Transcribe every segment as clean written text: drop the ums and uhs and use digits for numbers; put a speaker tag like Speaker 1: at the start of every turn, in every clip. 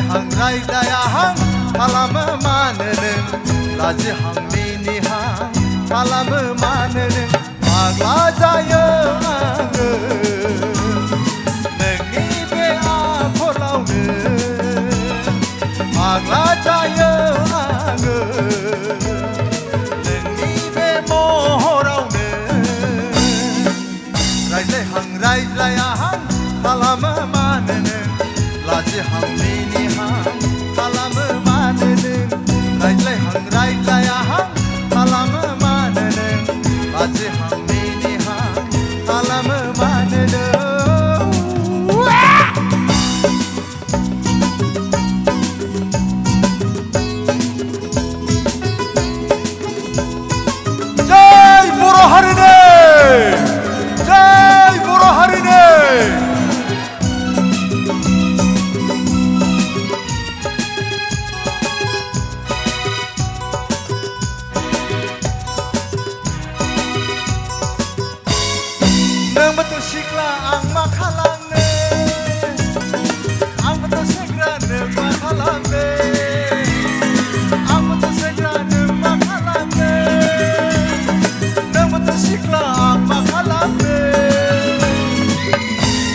Speaker 1: रायज्लायहां रायज्लायाहां खालामो मानो नों लाजिहां मिनिहां खालामो मानो नों फाग्ला जायो आङो नोंनि बे आखलावनो फाग्ला जायो आङो नोंनि बे महरावनो रायज्लायहां रायज्लायाहां खालामो मानो नों लाजिहां मिनिहां खालामो मानो नों रायज्लायहां रायज्लायाहां खालामो मानो नों लाजिहां मिनिहां खालामो मानो नों जय बर' हारिनि जय बर' हारिनि नोंबोथ' सिख्ला आं मा खालामनो आंबोथ' सेंग्रा नों मा खालामनो आंबोथ' सेंग्रा नों मा खालामनो नोंबोथ' सिख्ला आं मा खालामनो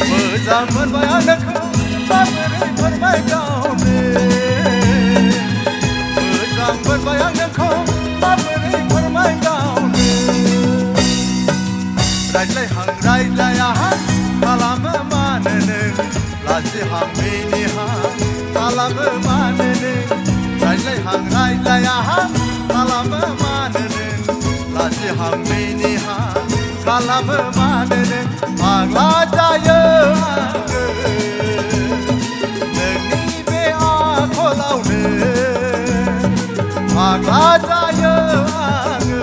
Speaker 1: मोजां मोनबाय आं नोंखौ माबोरै फोरमायगावनो मोजां मोनबाय आं नोंखौ माबोरै फोरमायगावनो रायज्लायहां रायज्लायाहां खालामो मानो नों लाजिहां मिनिहां खालामो मानो नों रायज्लायहां रायज्लायाहां खालामो मानो नों लाजिहां मिनिहां खालामो मानो नों फाग्ला जायो आङो नोंनि बे आखलावनो फाग्ला जायो आङो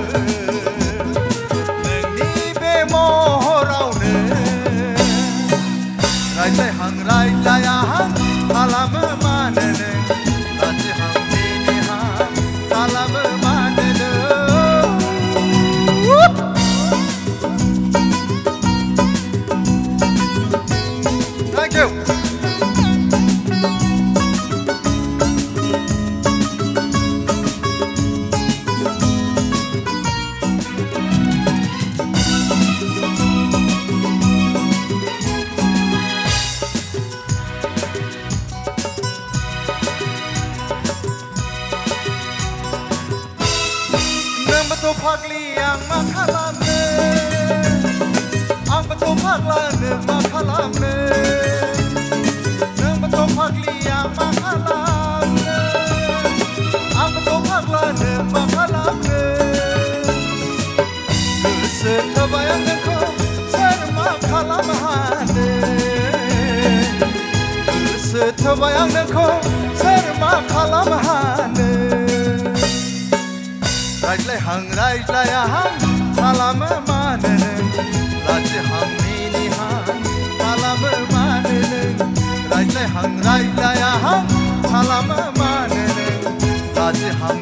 Speaker 1: रायज्लायहां रायज्लायाहां खालामो मानो नों लाजिहां मिनिहां खालामो मानो नों Thank you. नोंबोथ' फाग्लि आं मा खालामनो आंबोथ' फाग्ला नों मा खालामनो नोंबोथ' फाग्लि आं मा खालामनो आंबोथ' फाग्ला नों मा खालामनो गोसो थोबाय आं नोंखौ सोर मा खालामनो हानो गोसो थोबाय आं नोंखौ सोर मा खालामनो हानो रायज्लायहां रायज्लायाहां खालामो मानो नों लाजिहां मिनिहां खालामो मानो नों रायज्लायहां रायज्लायाहां खालामो मानो नों लाजिहां